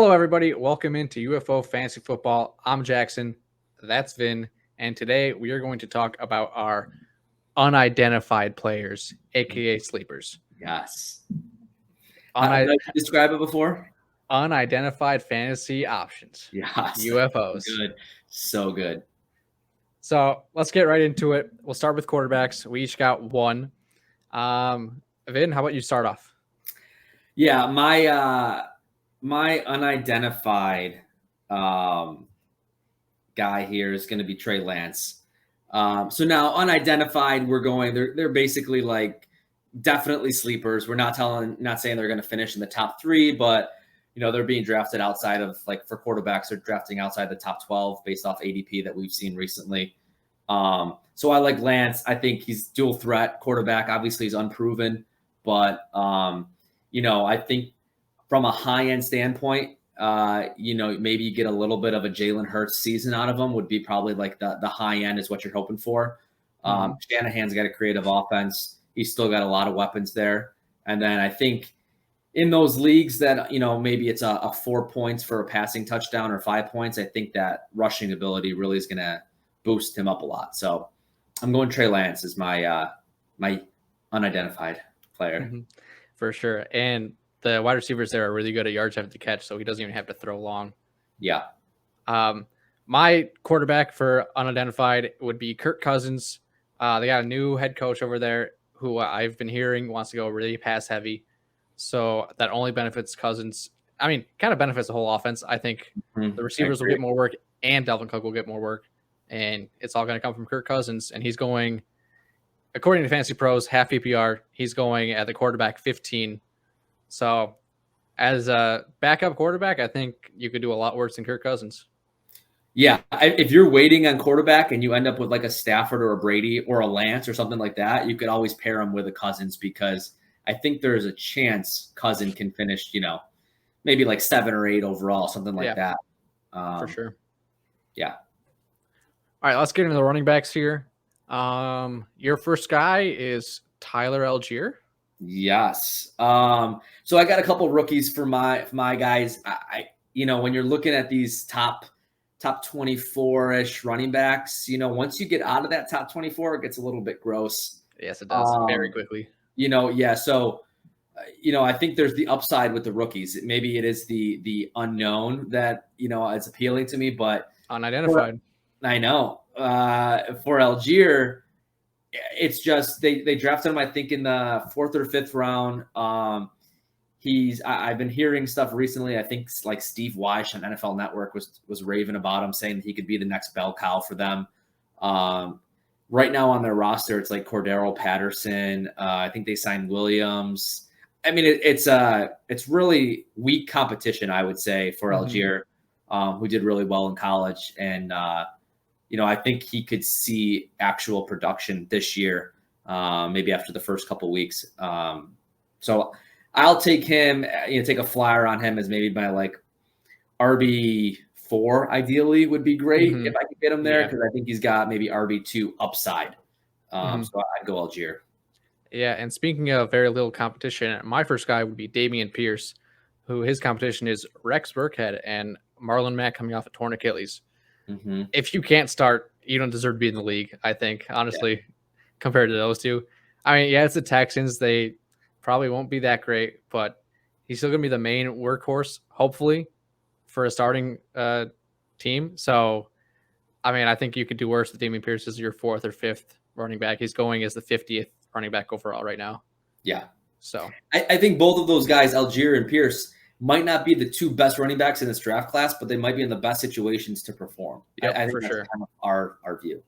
Hello, everybody. Welcome into UFO Fantasy Football. I'm Jackson. That's Vin. And today we are going to talk about our unidentified players, aka sleepers. Yes. How did I describe it before? Unidentified fantasy options. Yes. UFOs. Good. So good. So let's get right into it. We'll start with quarterbacks. We each got one. Vin, how about you start off? Yeah, my unidentified guy here is going to be Trey Lance. So now unidentified, they're basically like definitely sleepers. We're not saying they're going to finish in the top 3, but they're being drafted outside of, like, for quarterbacks, they're drafting outside the top 12 based off ADP that we've seen recently. So I like Lance. I think he's dual threat quarterback. Obviously he's unproven, but I think from a high end standpoint, maybe you get a little bit of a Jalen Hurts season out of him would be probably like the high end is what you're hoping for. Shanahan's got a creative offense. He's still got a lot of weapons there. And then I think in those leagues that, maybe it's a 4 points for a passing touchdown or 5 points, I think that rushing ability really is going to boost him up a lot. So I'm going Trey Lance as my unidentified player. For sure. And the wide receivers there are really good at yards after the catch, so he doesn't even have to throw long. Yeah. My quarterback for unidentified would be Kirk Cousins. They got a new head coach over there who I've been hearing wants to go really pass heavy. So that only benefits Cousins. I mean, kind of benefits the whole offense. I think the receivers will get more work and Dalvin Cook will get more work. And it's all going to come from Kirk Cousins. And he's going, according to Fantasy Pros, half PPR, he's going at the quarterback 15. So as a backup quarterback, I think you could do a lot worse than Kirk Cousins. Yeah, if you're waiting on quarterback and you end up with like a Stafford or a Brady or a Lance or something like that, you could always pair him with a Cousins because I think there is a chance Cousins can finish, maybe like 7 or 8 overall, something like that. For sure. Yeah. All right, let's get into the running backs here. Your first guy is Tyler Algier. Yes. So I got a couple rookies for my guys. When you're looking at these top 24-ish running backs, once you get out of that top 24, it gets a little bit gross. Yes, it does very quickly. Yeah. So, I think there's the upside with the rookies. Maybe it is the unknown that, it's appealing to me, but unidentified. I know. For Algier, it's just they drafted him, I think, in the 4th or 5th round. I've been hearing stuff recently. I think like Steve Weish on NFL Network was raving about him, saying that he could be the next bell cow for them. Right now on their roster, it's like Cordero Patterson. I think they signed Williams. I mean, it's really weak competition, I would say, for Algier, who did really well in college. And, I think he could see actual production this year, maybe after the first couple weeks. So I'll take him, take a flyer on him as maybe my like RB4 ideally would be great if I could get him there because I think he's got maybe RB2 upside. So I'd go Algier. Yeah, and speaking of very little competition, my first guy would be Damien Pierce, who his competition is Rex Burkhead and Marlon Mack coming off a torn Achilles. If you can't start, you don't deserve to be in the league, I think, honestly, compared to those two. I mean, yeah, it's the Texans. They probably won't be that great, but he's still going to be the main workhorse, hopefully, for a starting team. So, I mean, I think you could do worse with Damien Pierce as your 4th or 5th running back. He's going as the 50th running back overall right now. Yeah. So I think both of those guys, Algier and Pierce, might not be the 2 best running backs in this draft class, but they might be in the best situations to perform. Yep, I think for that's sure. kind of our view.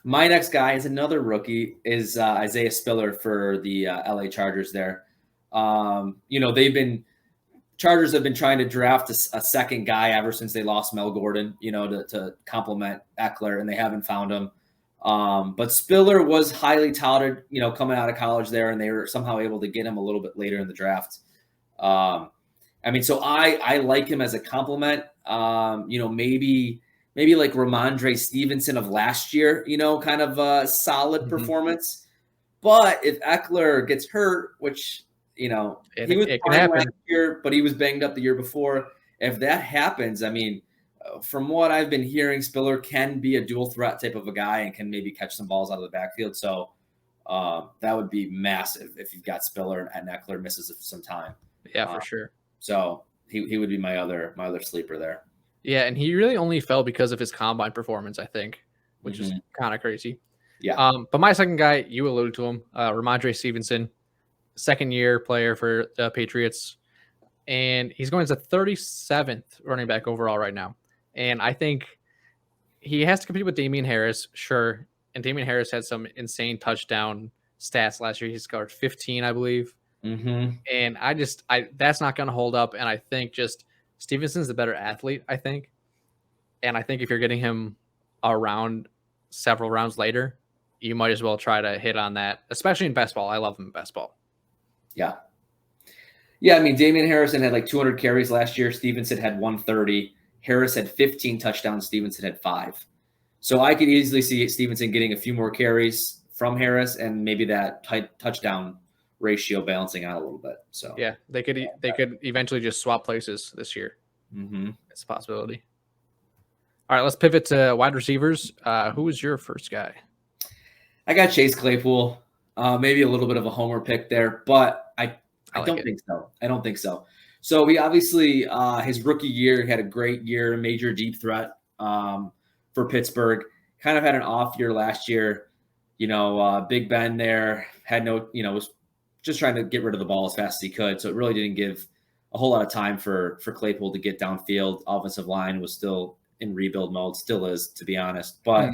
My next guy is another rookie, is Isaiah Spiller for the LA Chargers there. Chargers have been trying to draft a second guy ever since they lost Mel Gordon, to complement Eckler, and they haven't found him. But Spiller was highly touted, coming out of college there, and they were somehow able to get him a little bit later in the draft. So I like him as a compliment. Maybe like Ramondre Stevenson of last year, kind of a solid performance. But if Eckler gets hurt, which He was it can fine happen last year, but he was banged up the year before. If that happens, I mean, from what I've been hearing, Spiller can be a dual threat type of a guy and can maybe catch some balls out of the backfield. So that would be massive if you've got Spiller and Eckler misses some time. Yeah, for sure. So he would be my other sleeper there. Yeah, and he really only fell because of his combine performance, I think, which is kind of crazy. Yeah. But my second guy, you alluded to him, Ramondre Stevenson, second-year player for the Patriots, and he's going as a 37th running back overall right now. And I think he has to compete with Damien Harris, sure. And Damien Harris had some insane touchdown stats last year. He scored 15, I believe. And that's not going to hold up. And I think just Stevenson's the better athlete, I think. And I think if you're getting him around several rounds later, you might as well try to hit on that, especially in best ball. I love him in best ball. Yeah. Yeah, I mean, Damian Harrison had like 200 carries last year. Stevenson had 130. Harris had 15 touchdowns. Stevenson had 5. So I could easily see Stevenson getting a few more carries from Harris and maybe that touchdown ratio balancing out a little bit. So yeah, they could eventually just swap places this year. It's a possibility. All right, let's pivot to wide receivers. Who was your first guy? I got Chase Claypool. Maybe a little bit of a homer pick there, but I don't think so. I don't think so. So he obviously his rookie year had a great year, major deep threat for Pittsburgh. Kind of had an off year last year. Big Ben there had was just trying to get rid of the ball as fast as he could. So it really didn't give a whole lot of time for Claypool to get downfield. Offensive line was still in rebuild mode, still is, to be honest. But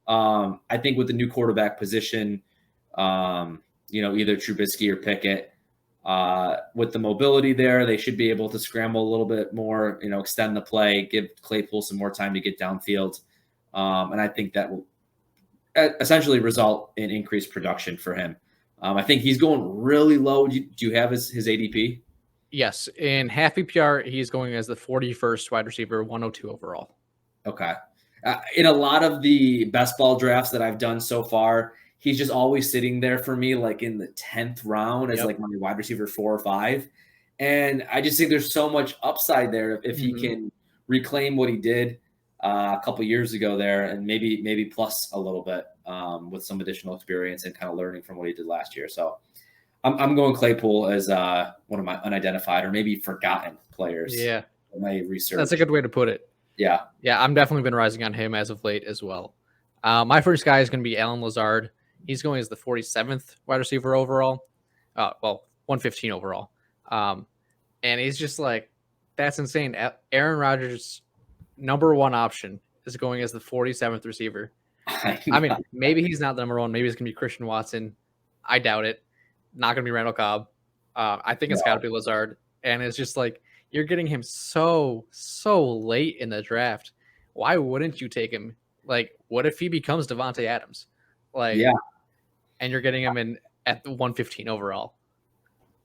I think with the new quarterback position, either Trubisky or Pickett, with the mobility there, they should be able to scramble a little bit more, extend the play, give Claypool some more time to get downfield. And I think that will essentially result in increased production for him. I think he's going really low. Do you have his ADP? Yes. In half PPR, he's going as the 41st wide receiver, 102 overall. Okay. In a lot of the best ball drafts that I've done so far, he's just always sitting there for me, like in the 10th round as like my wide receiver 4 or 5. And I just think there's so much upside there if he can reclaim what he did a couple years ago there, and maybe plus a little bit with some additional experience and kind of learning from what he did last year. So I'm going Claypool as one of my unidentified or maybe forgotten players. Yeah. My research. That's a good way to put it. Yeah. Yeah, I'm definitely been rising on him as of late as well. My first guy is going to be Alan Lazard. He's going as the 47th wide receiver overall. 115 overall. And he's just like, that's insane. Aaron Rodgers' number one option is going as the 47th receiver. I mean, maybe he's not the number one. Maybe it's going to be Christian Watson. I doubt it. Not going to be Randall Cobb. I think it's got to be Lazard. And it's just like, you're getting him so late in the draft. Why wouldn't you take him? Like, what if he becomes Devontae Adams? And you're getting him in at the 115 overall.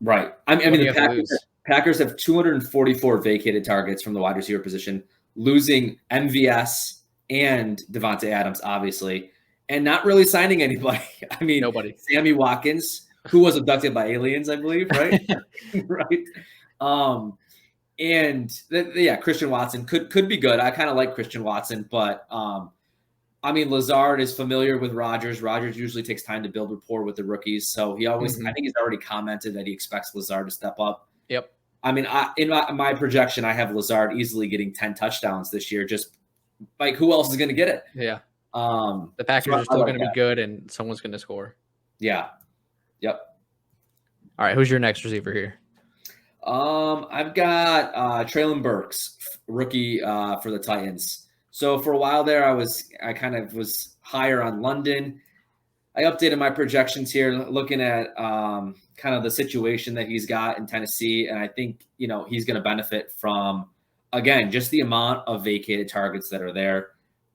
Right. I mean the Packers have 244 vacated targets from the wide receiver position, losing MVS and Devontae Adams, obviously, and not really signing anybody. I mean, nobody. Sammy Watkins, who was abducted by aliens, I believe, right? Right. Christian Watson could be good. I kind of like Christian Watson, but I mean, Lazard is familiar with Rodgers. Rodgers usually takes time to build rapport with the rookies. So he always, I think he's already commented that he expects Lazard to step up. Yep. I mean, in my projection, I have Lazard easily getting 10 touchdowns this year. Just like, who else is going to get it? Yeah. The Packers are still going to be good and someone's going to score. Yeah. Yep. All right. Who's your next receiver here? I've got Treylon Burks, rookie for the Titans. So for a while there, I kind of was higher on London. I updated my projections here, looking at kind of the situation that he's got in Tennessee, and I think he's going to benefit from, again, just the amount of vacated targets that are there.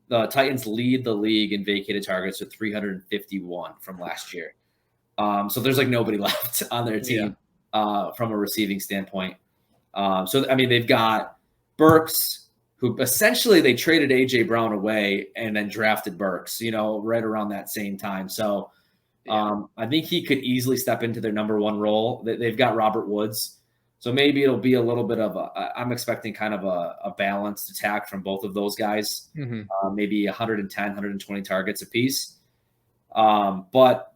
The Titans lead the league in vacated targets with 351 from last year. So there's like nobody left on their team from a receiving standpoint. So I mean, they've got Burks, who essentially they traded A.J. Brown away and then drafted Burks, right around that same time. So I think he could easily step into their number one role. They've got Robert Woods. So maybe it'll be a little bit of I'm expecting kind of a balanced attack from both of those guys. Maybe 110, 120 targets apiece. But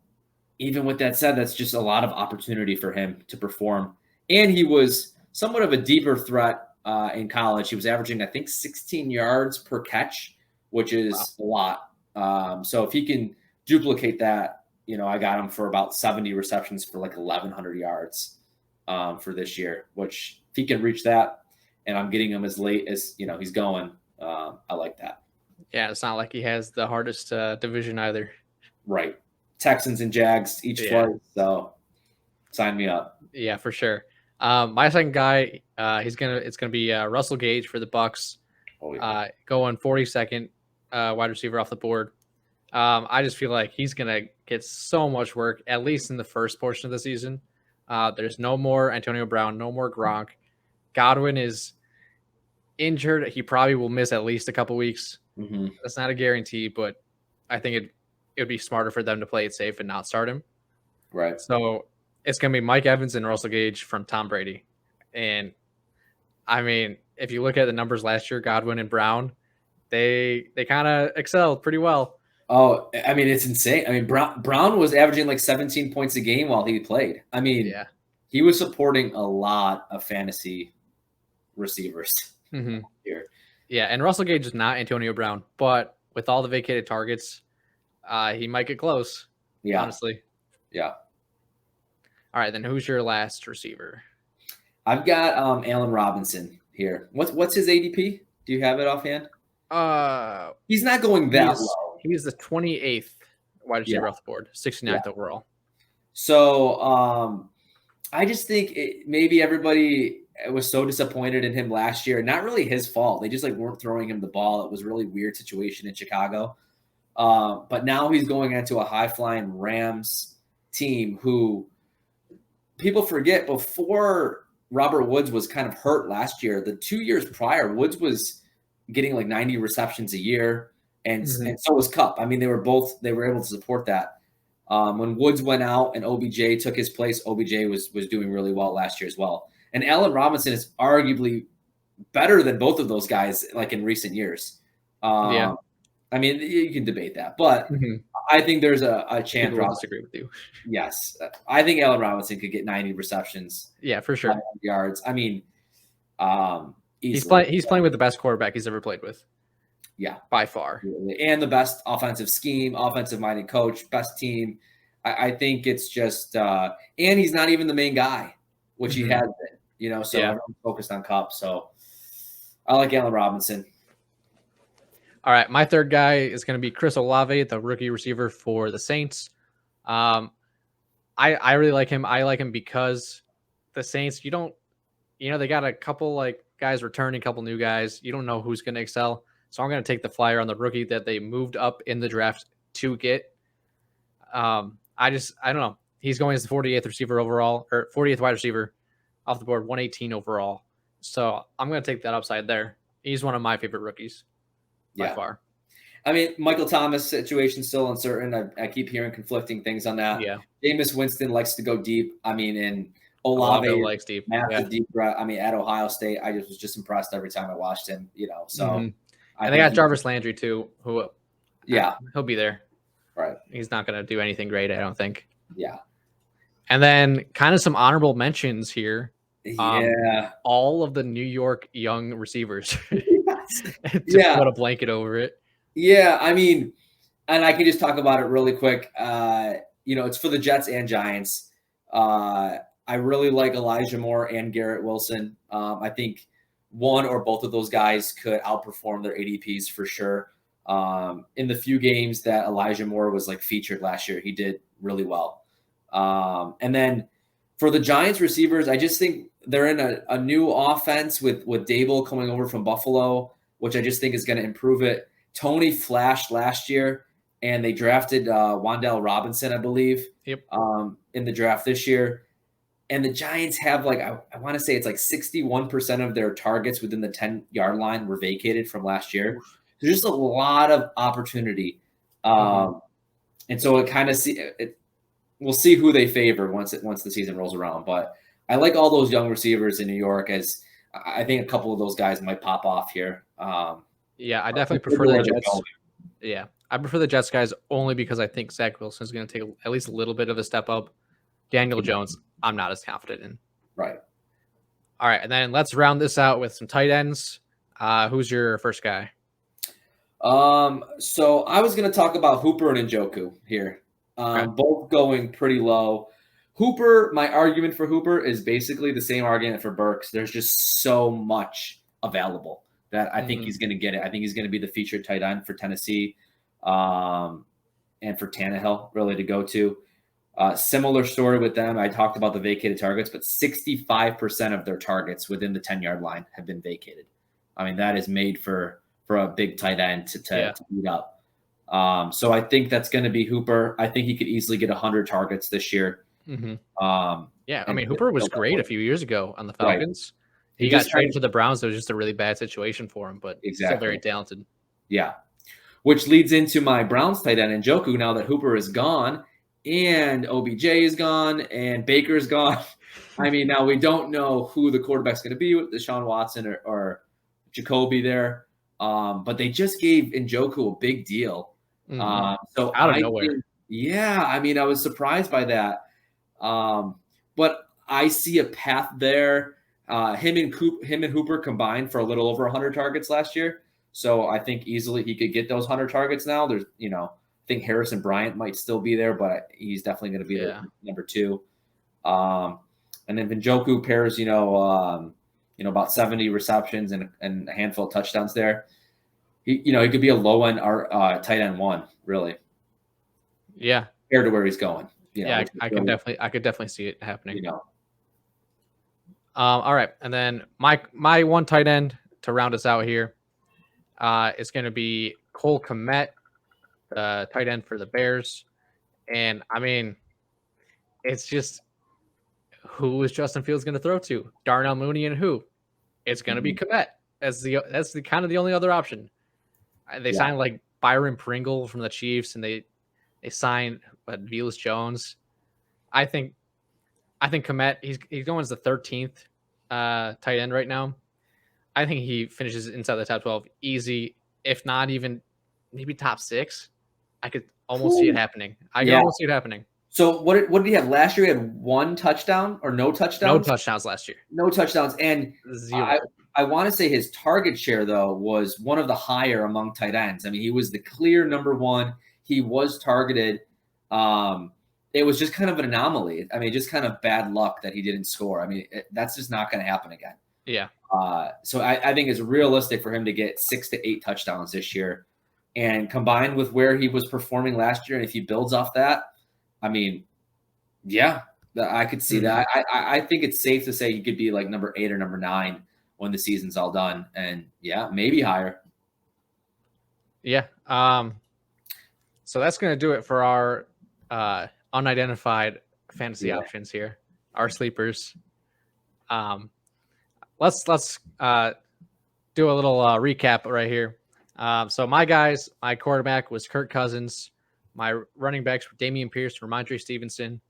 even with that said, that's just a lot of opportunity for him to perform. And he was somewhat of a deeper threat in college. He was averaging, I think, 16 yards per catch, which is a lot. So if he can duplicate that, I got him for about 70 receptions for like 1,100 yards for this year, which if he can reach that, and I'm getting him as late as, he's going, I like that. Yeah, it's not like he has the hardest division either. Right. Texans and Jags each twice, so sign me up. Yeah, for sure. My second guy, it's gonna be Russell Gage for the Bucks. Going 42nd wide receiver off the board. I just feel like he's gonna get so much work, at least in the first portion of the season. There's no more Antonio Brown, no more Gronk. Godwin is injured. He probably will miss at least a couple weeks. That's not a guarantee, but I think it would be smarter for them to play it safe and not start him. Right. So it's going to be Mike Evans and Russell Gage from Tom Brady. And I mean, if you look at the numbers last year, Godwin and Brown, they kind of excelled pretty well. Oh, I mean, it's insane. I mean, Brown was averaging like 17 points a game while he played. I mean, he was supporting a lot of fantasy receivers here. Yeah, and Russell Gage is not Antonio Brown, but with all the vacated targets, he might get close. Yeah. Honestly. Yeah. All right, then who's your last receiver? I've got Allen Robinson here. What's his ADP? Do you have it offhand? He's not going that low. He's the 28th wide receiver off the board, 69th overall. So I just think maybe everybody was so disappointed in him last year. Not really his fault. They just weren't throwing him the ball. It was a really weird situation in Chicago. But now he's going into a high-flying Rams team who people forget before Robert Woods was kind of hurt last year. The 2 years prior, Woods was getting like 90 receptions a year, and so was Kupp. I mean, they were able to support that. When Woods went out and OBJ took his place, OBJ was doing really well last year as well. And Allen Robinson is arguably better than both of those guys, like in recent years. I mean, you can debate that, but I think there's a chance. I'll disagree with you. Yes, I think Allen Robinson could get 90 receptions. Yeah, for sure. Yards. I mean, he's playing with the best quarterback he's ever played with. Yeah, by far, and the best offensive scheme, offensive-minded coach, best team. I think it's just, and he's not even the main guy, which he has been. So everyone's focused on Kupp. So I like Allen Robinson. All right, my third guy is going to be Chris Olave, the rookie receiver for the Saints. I really like him. I like him because the Saints, they got a couple guys returning, a couple new guys. You don't know who's going to excel. So I'm going to take the flyer on the rookie that they moved up in the draft to get. I don't know. He's going as the 48th receiver overall, or 40th wide receiver off the board, 118 overall. So I'm going to take that upside there. He's one of my favorite rookies by far. I mean, Michael Thomas' situation still uncertain. I keep hearing conflicting things on that. Yeah. Jameis Winston likes to go deep. I mean, and Olave likes deep. Deep. I mean, at Ohio State, I was just impressed every time I watched him. So. And they got Jarvis Landry too, who he'll be there. Right. He's not going to do anything great, I don't think. Yeah. And then kind of some honorable mentions here. Yeah. All of the New York young receivers. Put a blanket over it. Yeah, I mean, and I can just talk about it really quick. It's for the Jets and Giants. I really like Elijah Moore and Garrett Wilson. I think one or both of those guys could outperform their ADPs for sure. In the few games that Elijah Moore was featured last year, he did really well. And then for the Giants receivers, I just think they're in a new offense with Dable coming over from Buffalo, which I just think is going to improve it. Tony flashed last year, and they drafted Wan'Dale Robinson, I believe, in the draft this year. And the Giants have I want to say it's 61% of their targets within the 10-yard line were vacated from last year. There's just a lot of opportunity. And so it kind of we'll see who they favor once the season rolls around. But I like all those young receivers in New York, as I think a couple of those guys might pop off here. Yeah, I definitely prefer the Jets. Yeah, I prefer the Jets guys only because I think Zach Wilson is going to take at least a little bit of a step up. Daniel Jones, I'm not as confident in. Right. All right, and then let's round this out with some tight ends. Who's your first guy? So I was going to talk about Hooper and Njoku here. Okay. Both going pretty low. Hooper, my argument for Hooper is basically the same argument for Burks. There's just so much available that I think he's going to get it. I think he's going to be the featured tight end for Tennessee, and for Tannehill really to go to. Similar story with them. I talked about the vacated targets, but 65% of their targets within the 10-yard line have been vacated. I mean, that is made for a big tight end to beat up. So I think that's going to be Hooper. I think he could easily get 100 targets this year. Yeah, I mean, Hooper was great a few years ago on the Falcons. Right. He got traded to the Browns. It was just a really bad situation for him, but still very talented. Yeah, which leads into my Browns tight end Njoku. Now that Hooper is gone and OBJ is gone and Baker's gone, I mean, now we don't know who the quarterback's going to be with Deshaun Watson or Jacoby there. But they just gave Njoku a big deal. So out of nowhere. Yeah, I mean, I was surprised by that. But I see a path there. Him and Hooper combined for a little over 100 targets last year. So I think easily he could get those 100 targets now. There's, I think Harrison Bryant might still be there, but he's definitely going to be the number 2. And then Njoku pairs, about 70 receptions and a handful of touchdowns there. He could be a low end tight end 1, really. Yeah. Compared to where he's going. I could definitely see it happening. All right, and then my one tight end to round us out here is going to be Cole Kmet, tight end for the Bears, and I mean, it's just who is Justin Fields going to throw to? Darnell Mooney and who? It's going to be Kmet. That's the kind of the only other option. They signed like Byron Pringle from the Chiefs, and they signed Velus Jones. I think Kmet, he's going as the 13th tight end right now. I think he finishes inside the top 12 easy, if not even maybe top 6. I could almost see it happening. I can almost see it happening. So what did he have last year? He had 1 touchdown or no touchdowns? No touchdowns last year. No touchdowns. And 0. I want to say his target share, though, was one of the higher among tight ends. I mean, he was the clear number 1. He was targeted. It was just kind of an anomaly. I mean, just kind of bad luck that he didn't score. I mean, that's just not going to happen again. Yeah. So I think it's realistic for him to get 6 to 8 touchdowns this year. And combined with where he was performing last year, and if he builds off that, I mean, yeah, I could see that. I think it's safe to say he could be like number 8 or number 9 when the season's all done. And, yeah, maybe higher. Yeah. So that's going to do it for our unidentified fantasy options here, our sleepers. Let's do a little recap right here. So my quarterback was Kirk Cousins. My running backs were Damien Pierce, Ramondre Stevenson.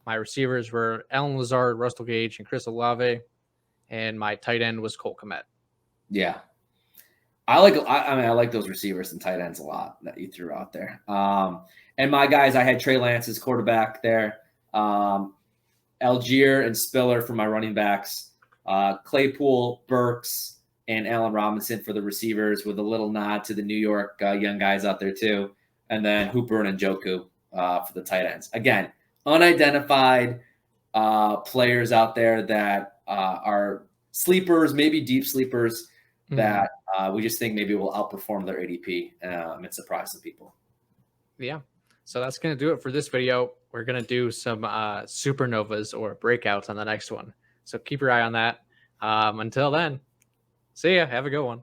My receivers were Allen Lazard, Russell Gage, and Chris Olave. And my tight end was Cole Kmet. Yeah. I like those receivers and tight ends a lot that you threw out there. And my guys, I had Trey Lance as quarterback there. Algier and Spiller for my running backs. Claypool, Burks, and Allen Robinson for the receivers, with a little nod to the New York young guys out there too. And then Hooper and Njoku for the tight ends. Again, unidentified players out there that are sleepers, maybe deep sleepers, that we just think maybe will outperform their ADP and surprise some people. Yeah. So that's going to do it for this video. We're going to do some supernovas or breakouts on the next one. So keep your eye on that. Until then, see ya. Have a good one.